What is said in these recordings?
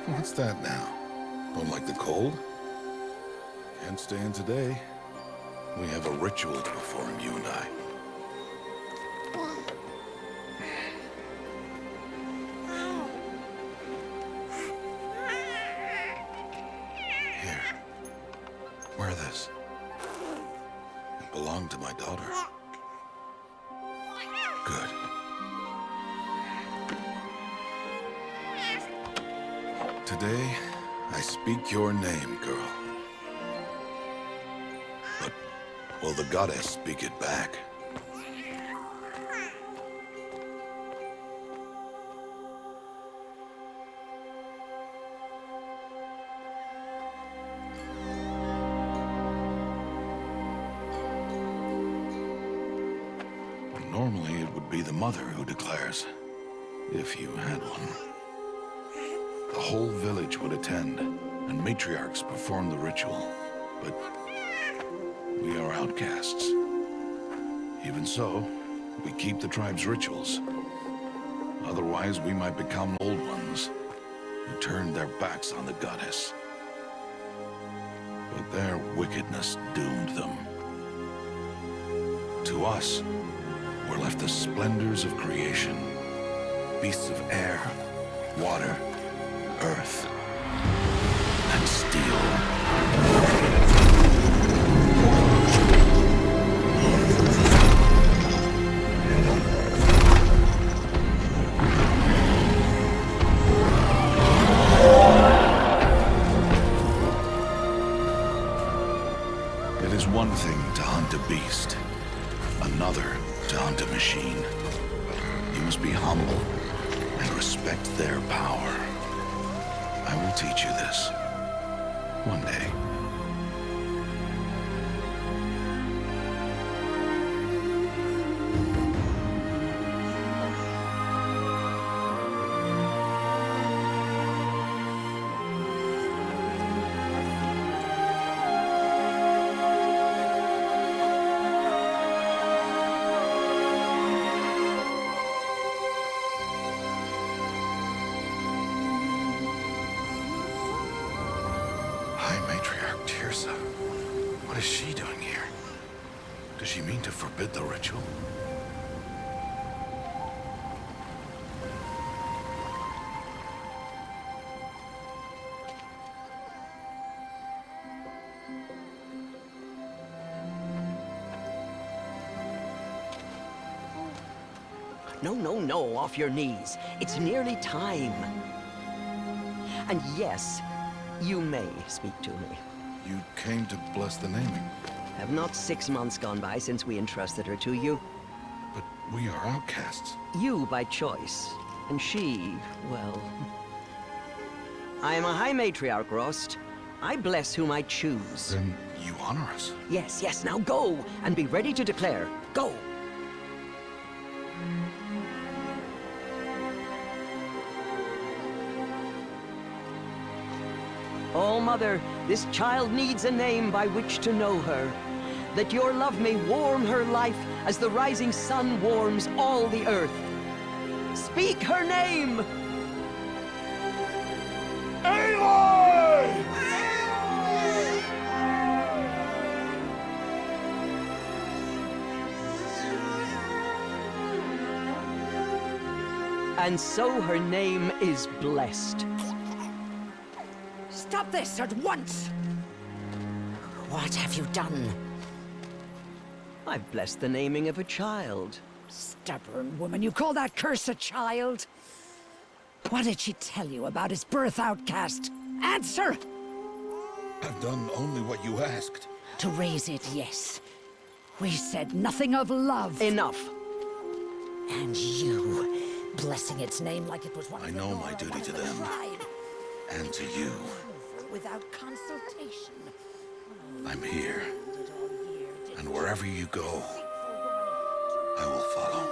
What's that now? Don't like the cold? Can't stay in today. We have a ritual to perform, you and I. Here. Wear this. It belonged to my daughter. Good. Today, I speak your name, girl. But will the goddess speak it back? Normally, it would be the mother who declares, if you had one. The whole village would attend, and matriarchs perform the ritual. But we are outcasts. Even so, we keep the tribe's rituals. Otherwise, we might become old ones who turned their backs on the goddess. But their wickedness doomed them. To us, were left the splendors of creation. Beasts of air, water, earth, and steel. It is one thing to hunt a beast, another to hunt a machine. You must be humble and respect their power. I will teach you this. One day. What is she doing here? Does she mean to forbid the ritual? No, off your knees. It's nearly time. And yes, you may speak to me. You came to bless the naming. Have not 6 months gone by since we entrusted her to you? But we are outcasts. You by choice, and she, well... I am a High Matriarch, Rost. I bless whom I choose. Then you honor us. Yes, now go, and be ready to declare. Go! Oh, Mother, this child needs a name by which to know her. That your love may warm her life as the rising sun warms all the earth. Speak her name! Aloy! And so her name is blessed. Stop this at once! What have you done? I've blessed the naming of a child. Stubborn woman, you call that curse a child? What did she tell you about his birth, outcast? Answer! I've done only what you asked. To raise it, yes. We said nothing of love. Enough. And you, blessing its name like it was one of I the know Nora, my duty one of to the them. tribe. And to you. Without consultation. I'm here. And wherever you go, I will follow.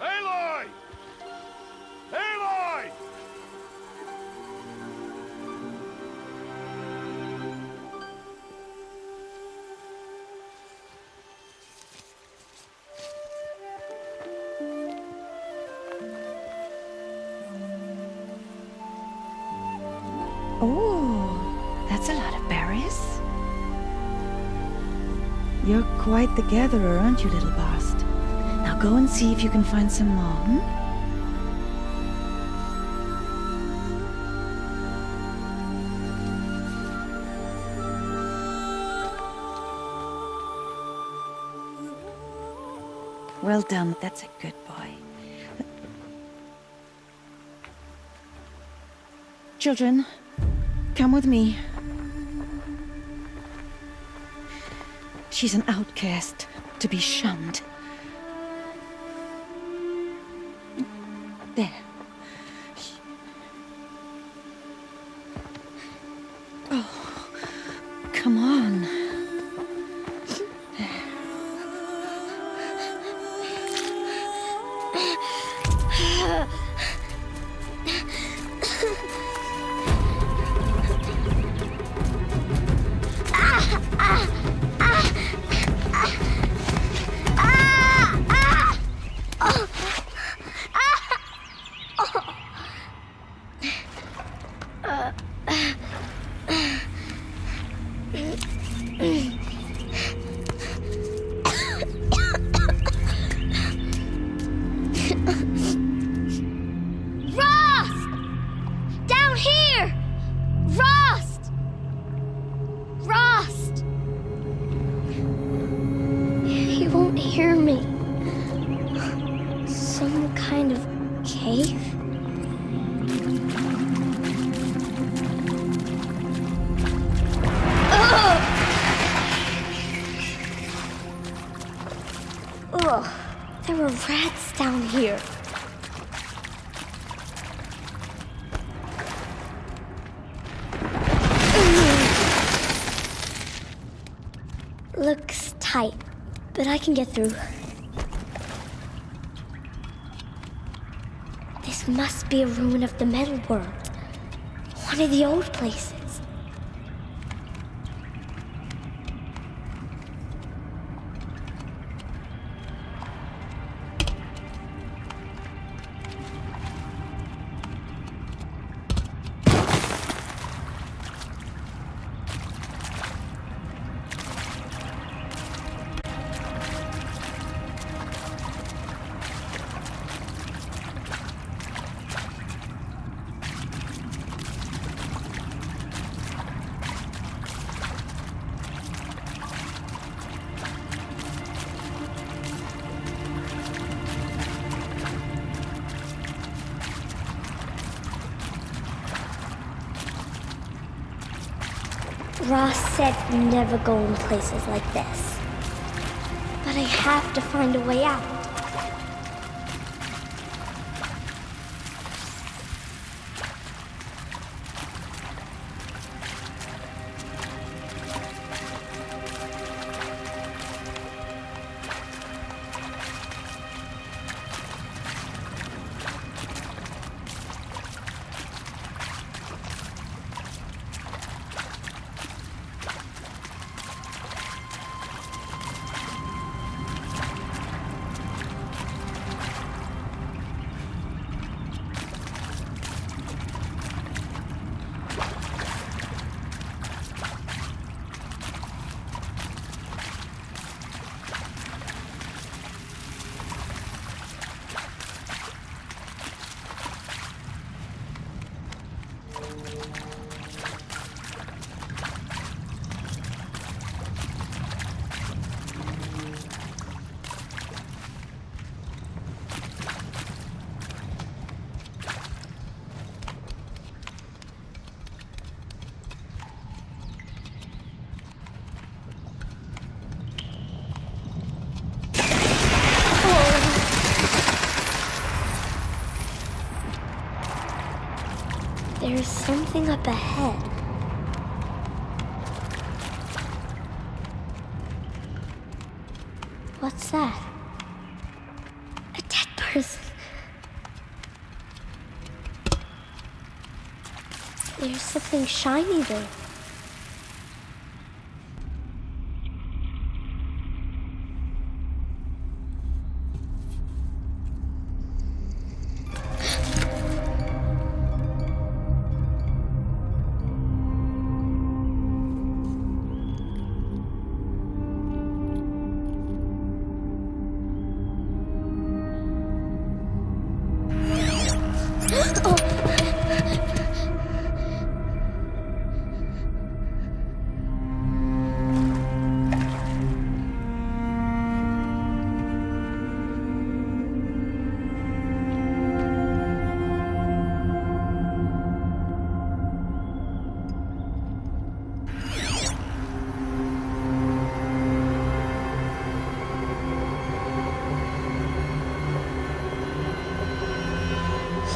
Aloy! Aloy! Oh, that's a lot of berries. You're quite the gatherer, aren't you, little Bast? Now go and see if you can find some more, hmm? Well done, that's a good boy. Children, come with me. She's an outcast, to be shunned. There. Oh, come on. Hear me. Some kind of cave? Ugh, there were rats down here. Looks tight, but I can get through. This must be a ruin of the metal world. One of the old places. Ross said never go in places like this. But I have to find a way out. something up ahead. What's that? A dead person. There's something shiny there.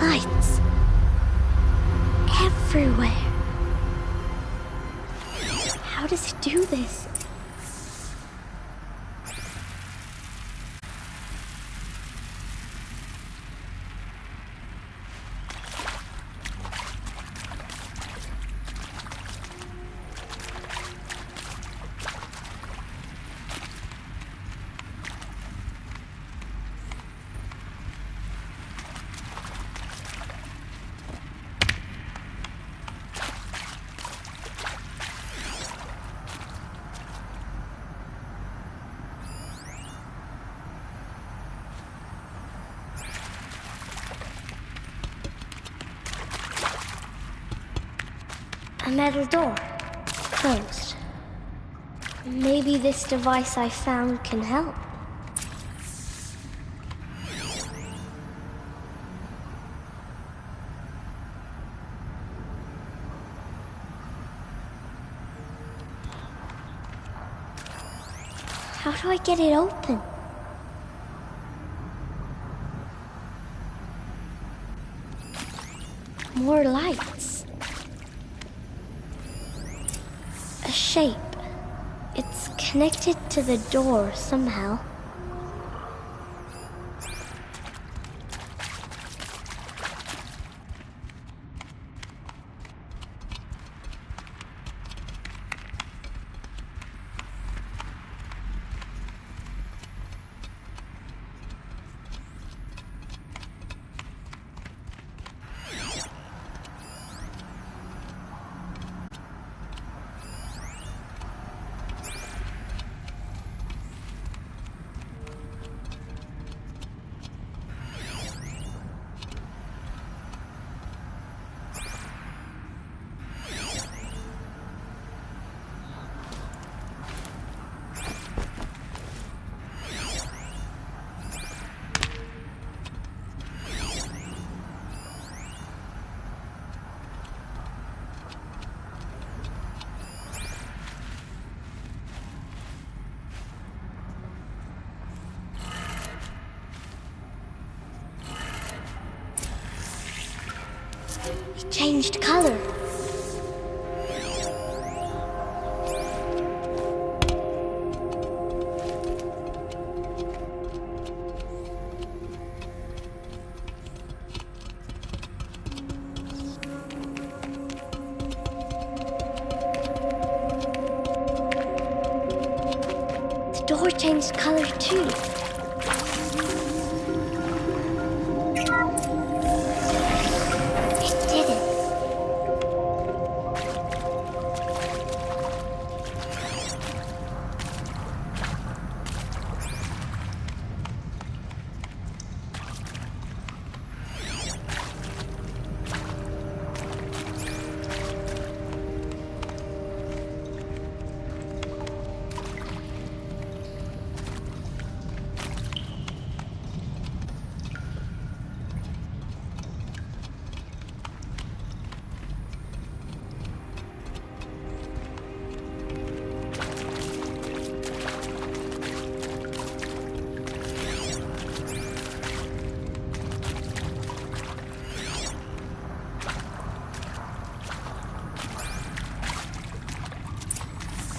Lights. Everywhere. How does it do this? A metal door. Closed. Maybe this device I found can help. How do I get it open? More lights. A shape. It's connected to the door somehow. It changed color. The door changed color too.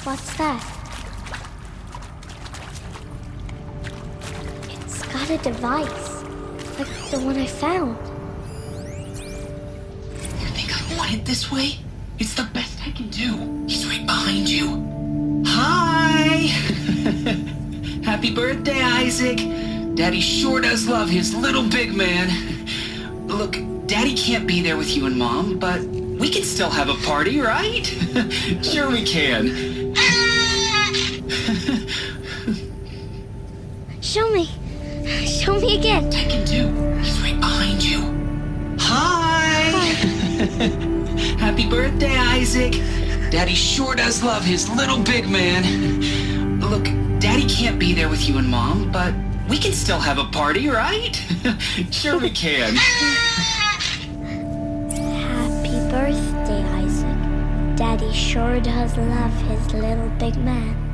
What's that? It's got a device, like the one I found. You think I want it this way? It's the best I can do. He's right behind you. Hi! Happy birthday, Isaac. Daddy sure does love his little big man. Look, Daddy can't be there with you and Mom, but we can still have a party, right? Sure we can. Show me. Show me again. I can do. He's right behind you. Hi! Happy birthday, Isaac. Daddy sure does love his little big man. Look, Daddy can't be there with you and Mom, but we can still have a party, right? Sure we can. Happy birthday, Isaac. Daddy sure does love his little big man.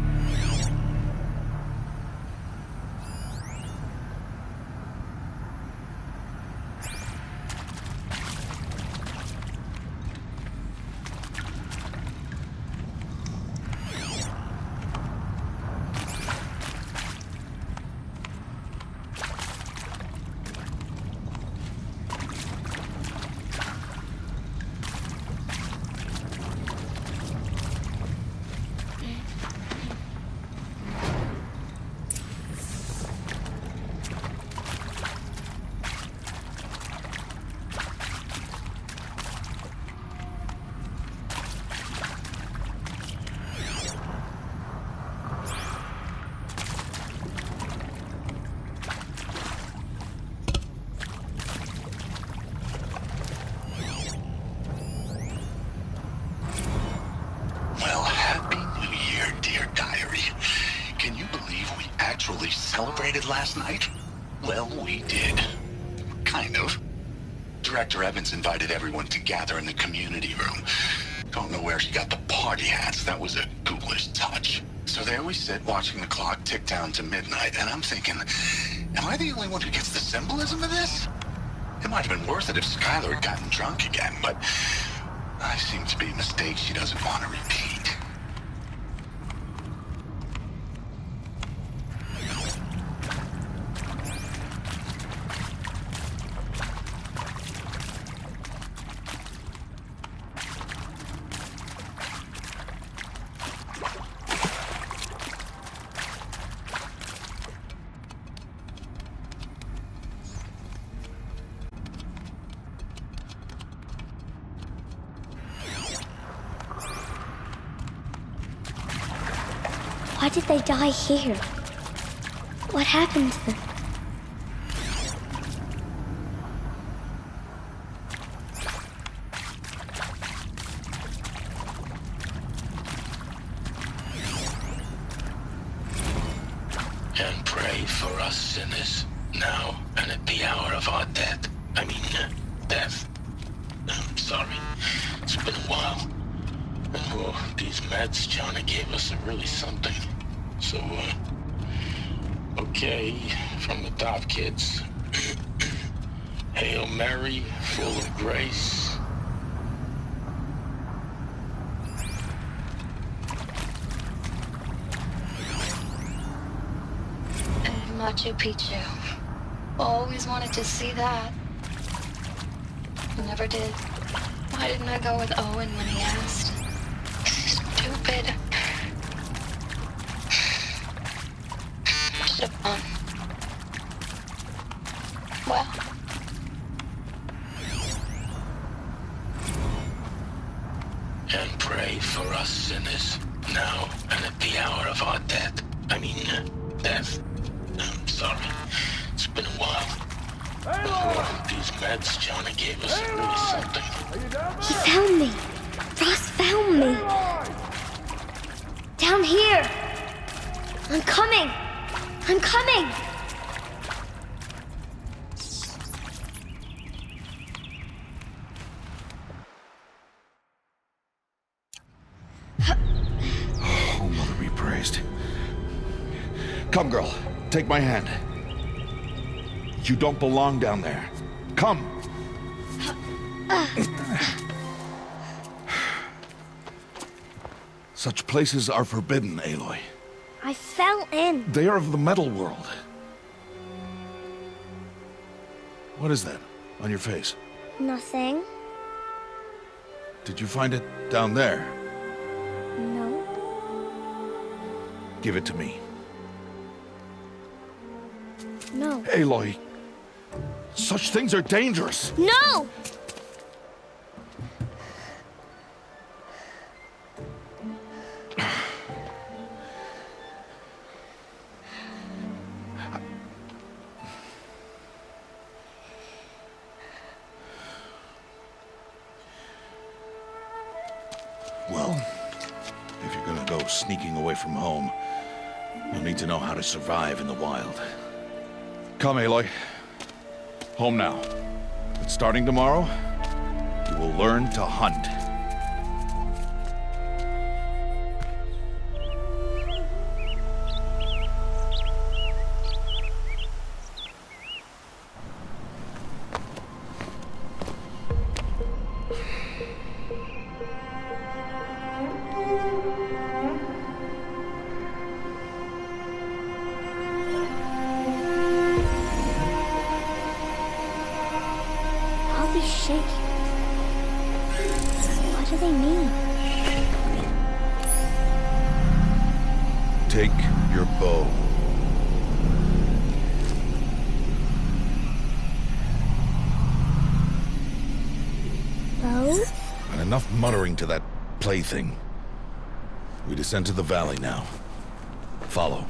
Well, Happy New Year, dear diary. Can you believe we actually celebrated last night? Well, we did. Kind of. Director Evans invited everyone to gather in the community room. Don't know where she got the party hats. That was a ghoulish touch. So there we sit, watching the clock tick down to midnight, and I'm thinking, am I the only one who gets the symbolism of this? It might have been worth it if Skylar had gotten drunk again, but I seem to be a mistake she doesn't want to repeat. Why did they die here? What happened to them? And pray for us sinners, now and at the hour of our death. Death. I'm sorry. It's been a while. And these meds Johnny gave us are really something. So, okay, from the top, kids. Hail Mary, full of grace. And Machu Picchu. Always wanted to see that. Never did. Why didn't I go with Owen when he asked? Stupid. Should have gone. Well. And pray for us sinners, now and at the hour of our death. Death. I'm sorry. It's been a while. These meds Johnny gave us are really something. He found me. Ross found me. Down here. I'm coming. I'm coming. Oh, Mother be praised. Come, girl. Take my hand. You don't belong down there. Come. Such places are forbidden, Aloy. I fell in. They are of the metal world. What is that on your face? Nothing. Did you find it down there? No. Give it to me. No. Aloy, such things are dangerous. No! Well, if you're gonna go sneaking away from home, you'll need to know how to survive in the wild. Come, Aloy. Home now. But starting tomorrow, you will learn to hunt. All these shapes. What do they mean? Take your bow. Bow? And enough muttering to that plaything. We descend to the valley now. Follow.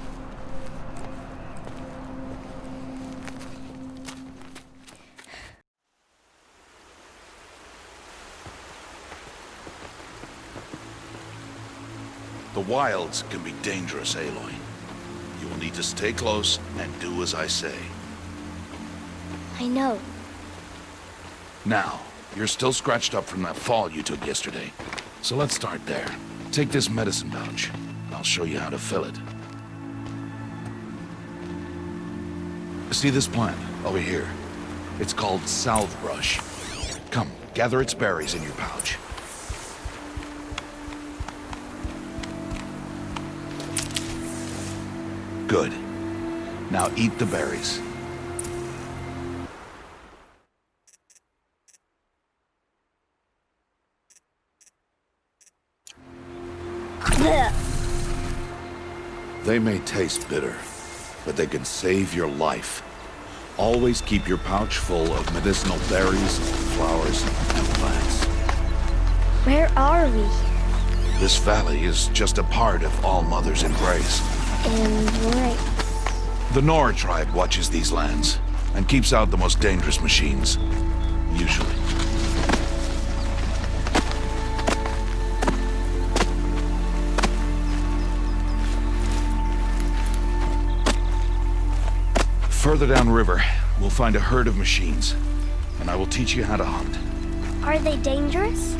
The wilds can be dangerous, Aloy. You will need to stay close and do as I say. I know. Now, you're still scratched up from that fall you took yesterday. So let's start there. Take this medicine pouch. I'll show you how to fill it. See this plant over here? It's called salvebrush. Come, gather its berries in your pouch. Good. Now eat the berries. Blech. They may taste bitter, but they can save your life. Always keep your pouch full of medicinal berries, flowers, and plants. Where are we? This valley is just a part of All Mother's embrace. Embrace. The Nora tribe watches these lands and keeps out the most dangerous machines. Usually. Further downriver, we'll find a herd of machines, and I will teach you how to hunt. Are they dangerous?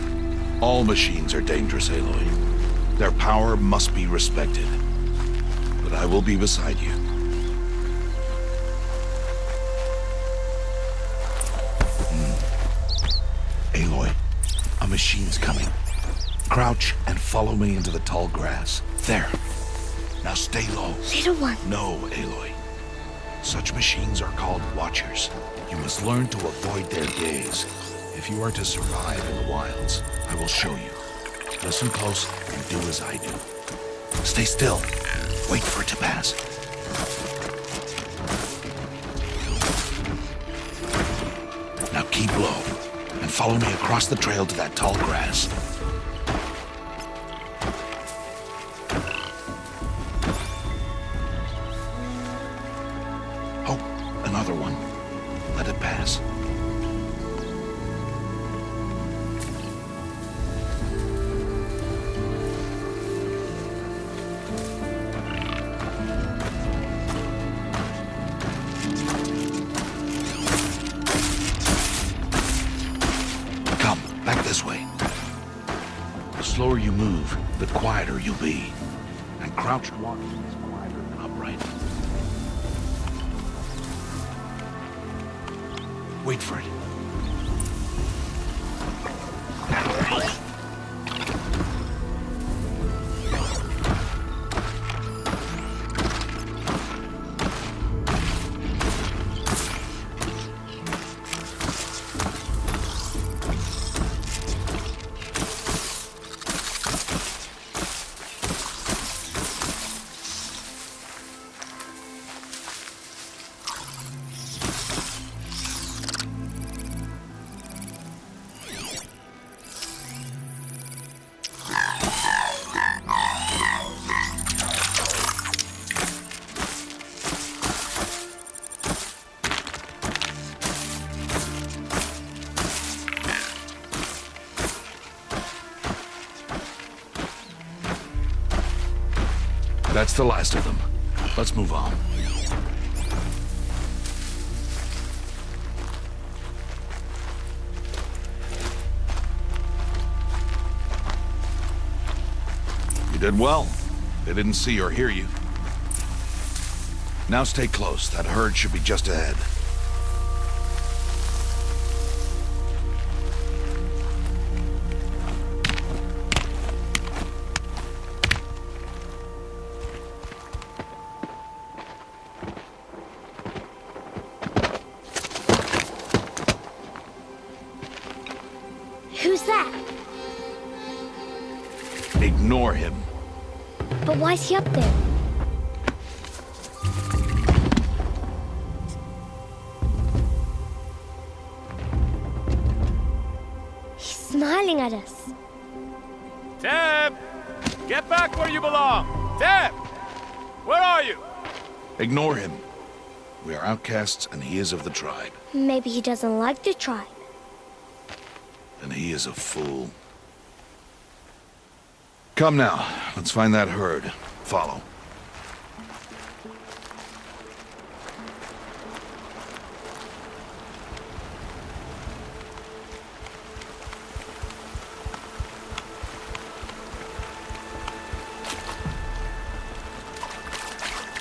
All machines are dangerous, Aloy. Their power must be respected. But I will be beside you. Aloy, a machine's coming. Crouch and follow me into the tall grass. There. Now stay low. Little one. No, Aloy. Such machines are called watchers. You must learn to avoid their gaze. If you are to survive in the wilds, I will show you. Listen close and do as I do. Stay still. Wait for it to pass. Now keep low and follow me across the trail to that tall grass. Oh, another one. Let it pass. Come, back this way. The slower you move, the quieter you'll be. And crouched walking is quieter than upright. Wait for it. That's the last of them. Let's move on. You did well. They didn't see or hear you. Now stay close. That herd should be just ahead. Who's that? Ignore him. But why's he up there? He's smiling at us. Teb! Get back where you belong! Teb! Where are you? Ignore him. We are outcasts, and he is of the tribe. Maybe he doesn't like the tribe. And he is a fool. Come now, let's find that herd. Follow.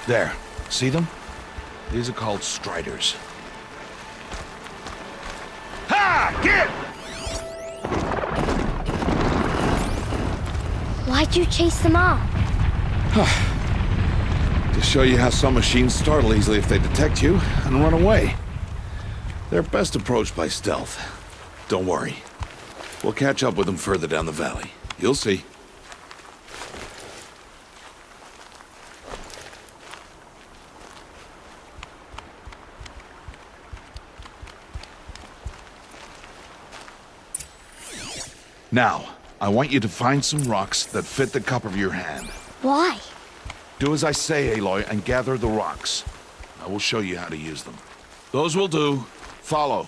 There. See them? These are called striders. Ha! Get! Why'd you chase them off? To show you how some machines startle easily if they detect you and run away. They're best approached by stealth. Don't worry. We'll catch up with them further down the valley. You'll see. Now, I want you to find some rocks that fit the cup of your hand. Why? Do as I say, Aloy, and gather the rocks. I will show you how to use them. Those will do. Follow.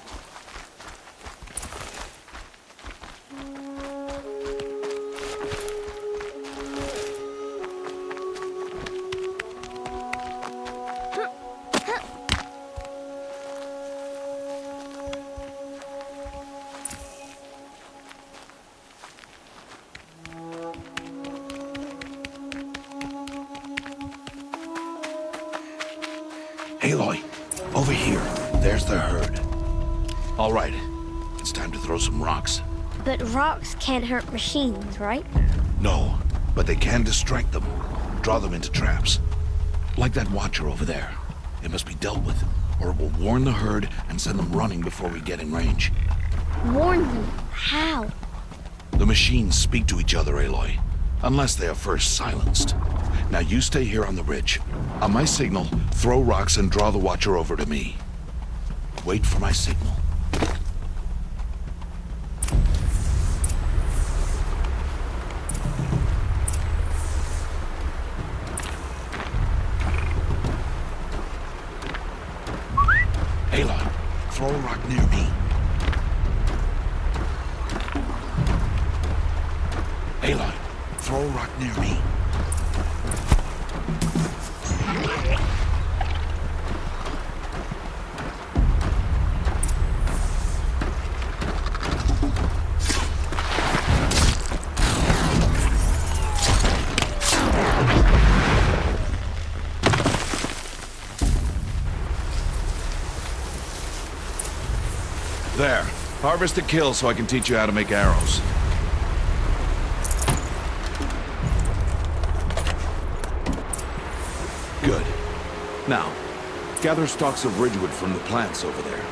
Aloy, over here. There's the herd. All right, it's time to throw some rocks. But rocks can't hurt machines, right? No, but they can distract them. Draw them into traps. Like that watcher over there. It must be dealt with, or it will warn the herd and send them running before we get in range. Warn them? How? The machines speak to each other, Aloy, unless they are first silenced. Now you stay here on the ridge. On my signal, throw rocks and draw the watcher over to me. Wait for my signal. Aloy, throw a rock near me. Aloy, throw a rock near me. There. Harvest a kill so I can teach you how to make arrows. Good. Now, gather stalks of ridgewood from the plants over there.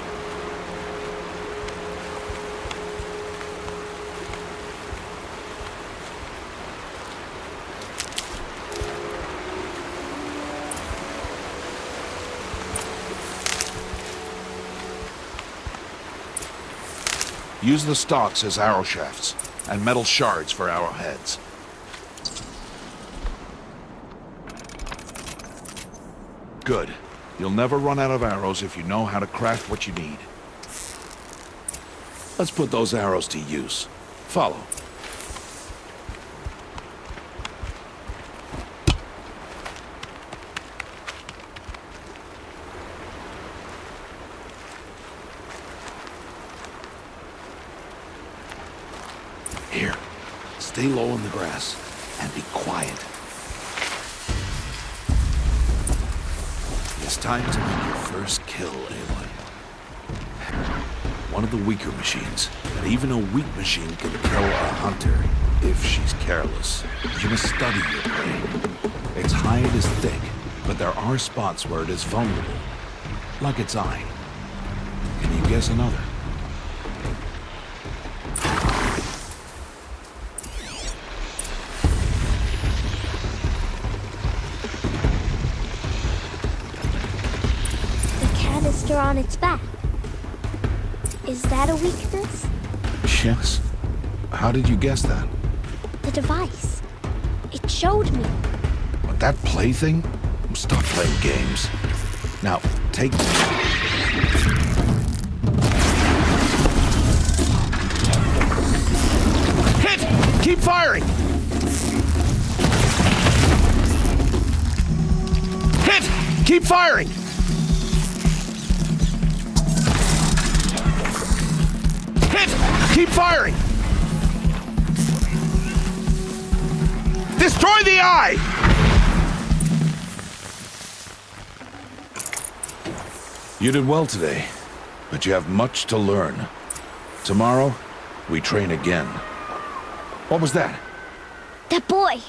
Use the stalks as arrow shafts, and metal shards for arrowheads. Good. You'll never run out of arrows if you know how to craft what you need. Let's put those arrows to use. Follow. stay low in the grass and be quiet. It's time to make your first kill, Aloy. One of the weaker machines, but even a weak machine can kill a hunter if she's careless. You must study your prey. Its hide is thick, but there are spots where it is vulnerable, like its eye. Can you guess another? The canister on its back. Is that a weakness? Yes. How did you guess that? The device. It showed me. But that plaything? Stop playing games. Now, take this. Hit! Keep firing! Hit! Keep firing! Hit! Keep firing! Destroy the eye! You did well today, but you have much to learn. Tomorrow, we train again. What was that? That boy.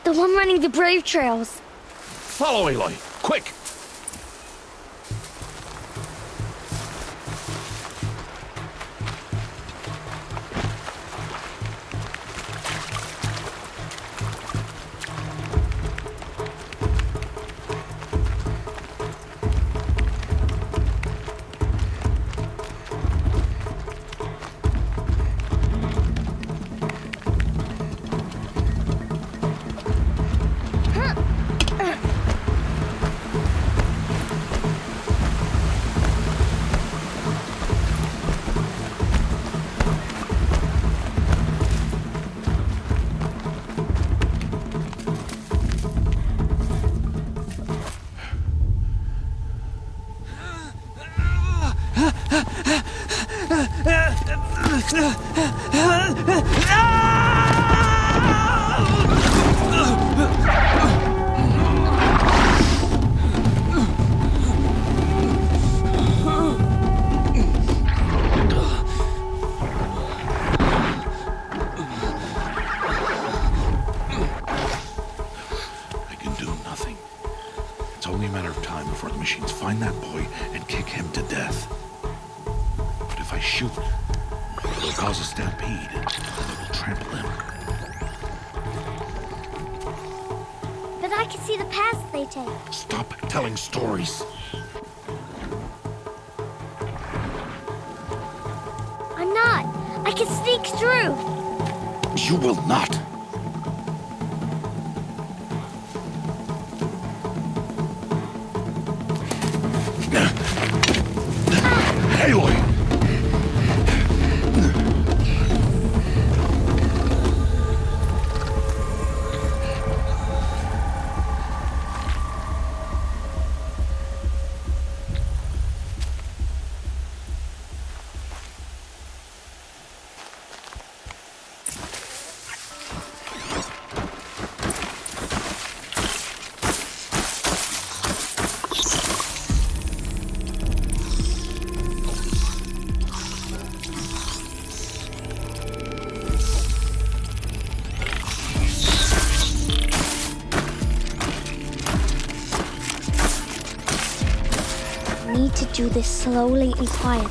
The one running the brave trails. Follow Aloy, quick! Find that boy and kick him to death. But if I shoot, it'll cause a stampede, and it will trample him. But I can see the paths they take. Stop telling stories. I'm not. I can sneak through. You will not. Aloy! Need to do this slowly and quietly.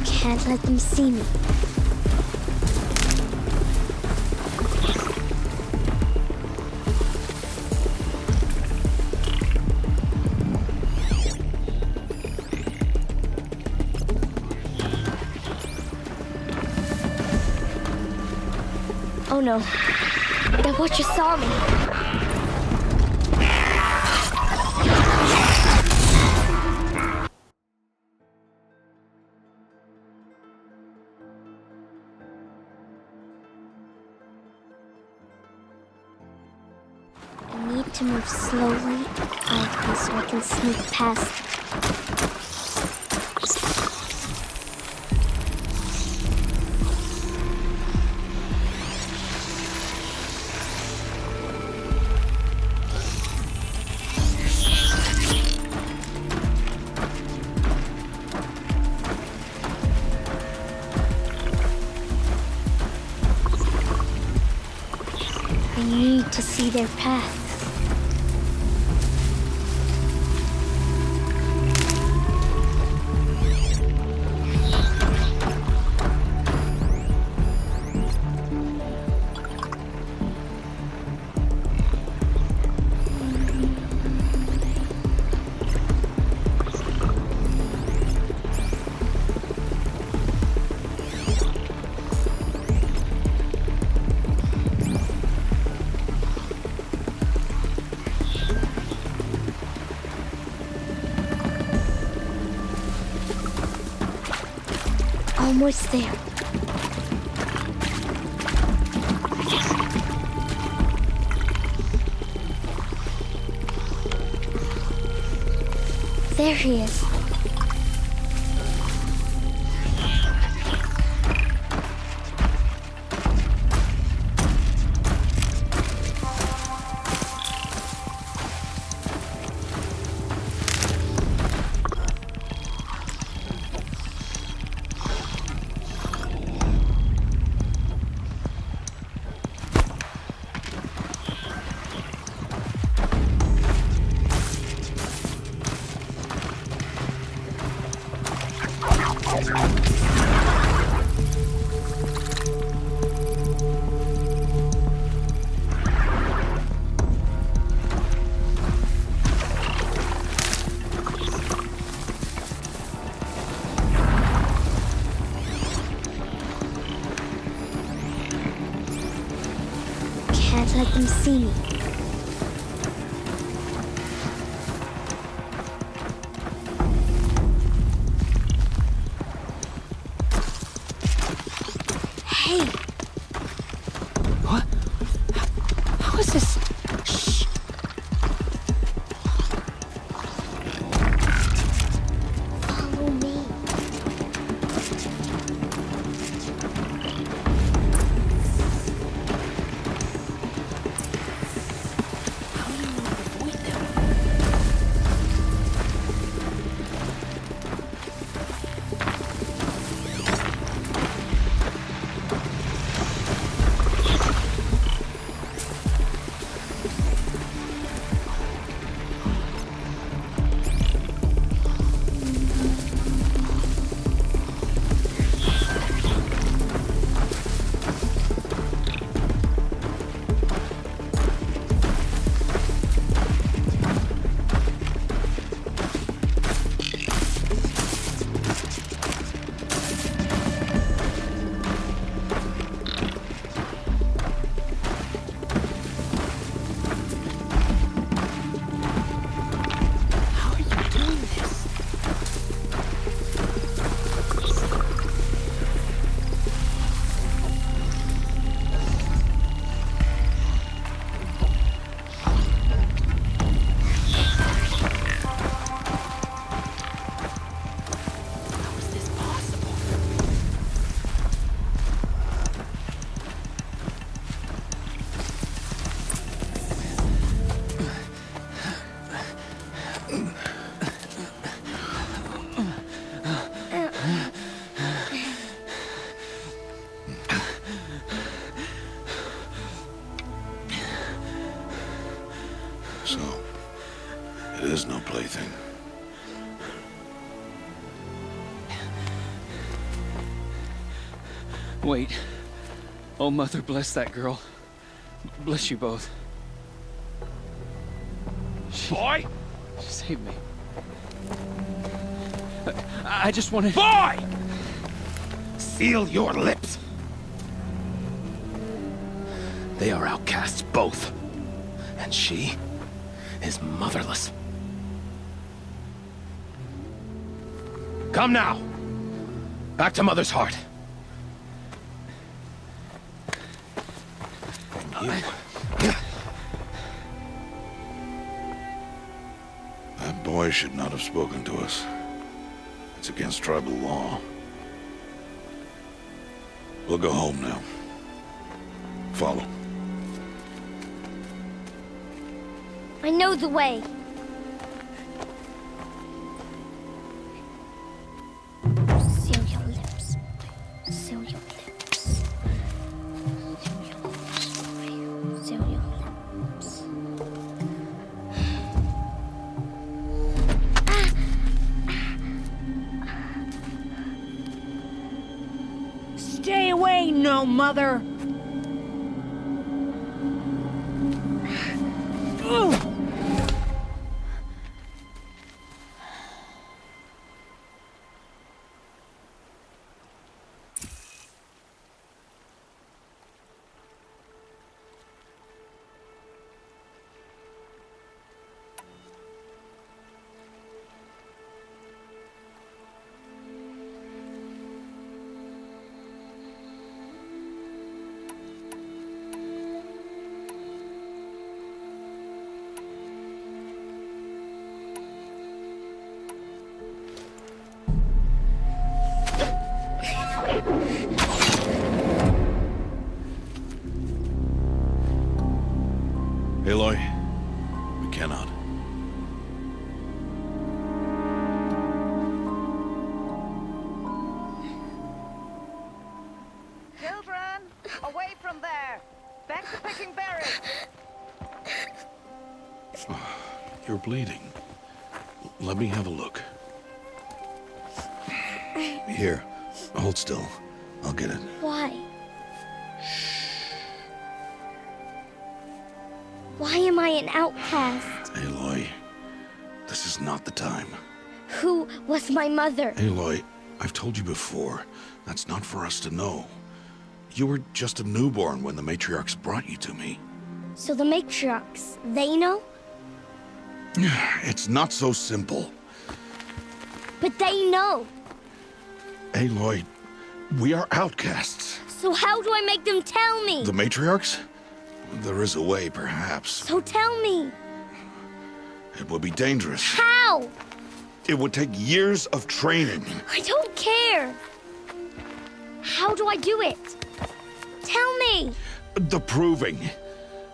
Can't let them see me. Oh no. That watcher saw me. to move slowly, quietly, so I can sneak past. I need to see their paths. Almost there. There he is. Can't let them see me. Hey! What? How is this? Shh. Follow me. So, it is no plaything. Wait. Oh, Mother, bless that girl. Bless you both. Boy! She saved me. I just wanted... Boy! Seal your lips! They are outcasts, both. And she is motherless. Come now. Back to Mother's heart. And you... boy should not have spoken to us. It's against tribal law. We'll go home now. Follow. I know the way. Seal your lips. Seal your lips. Seal your lips. Seal your lips. Stay away, no mother! Aloy, we cannot. Children, away from there. Back to picking berries. You're bleeding. Let me have a look. Here, hold still. I'll get it. Why? Why am I an outcast? Aloy, this is not the time. Who was my mother? Aloy, I've told you before, that's not for us to know. You were just a newborn when the matriarchs brought you to me. So the matriarchs, they know? It's not so simple. But they know. Aloy, we are outcasts. So how do I make them tell me? The matriarchs? There is a way, perhaps. So tell me. It would be dangerous. How? It would take years of training. I don't care. How do I do it? Tell me. The proving.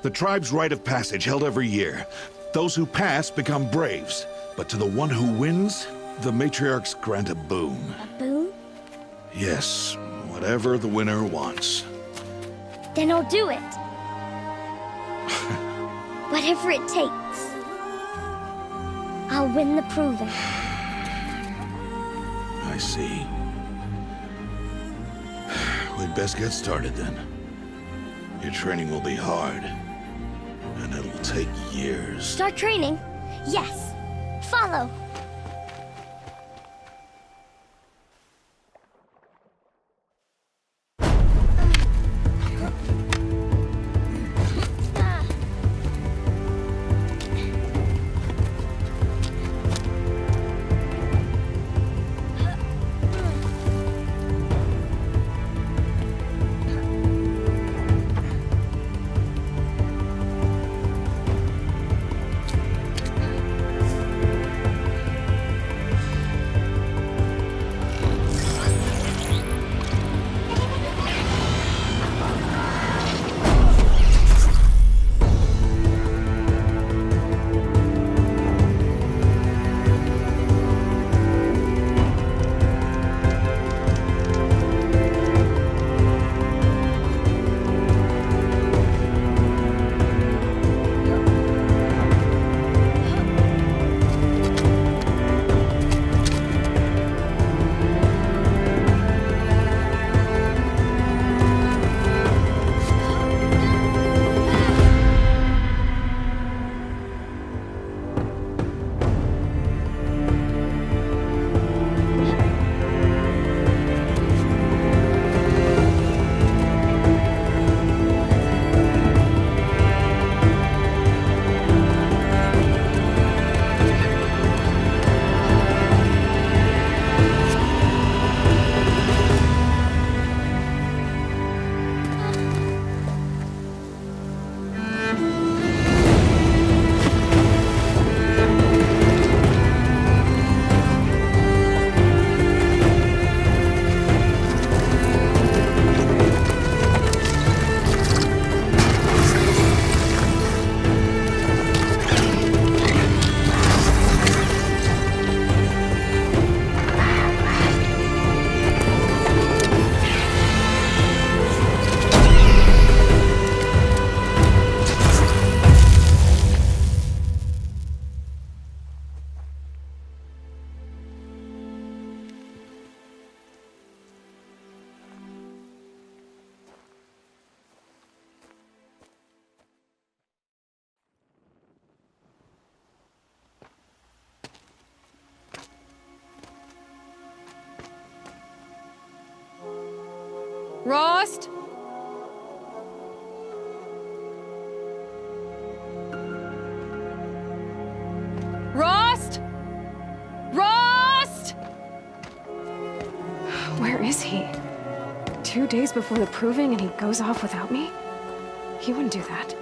The tribe's rite of passage held every year. Those who pass become braves. But to the one who wins, the matriarchs grant a boon. A boon? Yes, whatever the winner wants. Then I'll do it. Whatever it takes. I'll win the proving. I see. We'd best get started then. Your training will be hard, and it'll take years. Start training? Yes. Follow. Rost? Rost? Rost? Where is he? 2 days before the proving and he goes off without me? He wouldn't do that.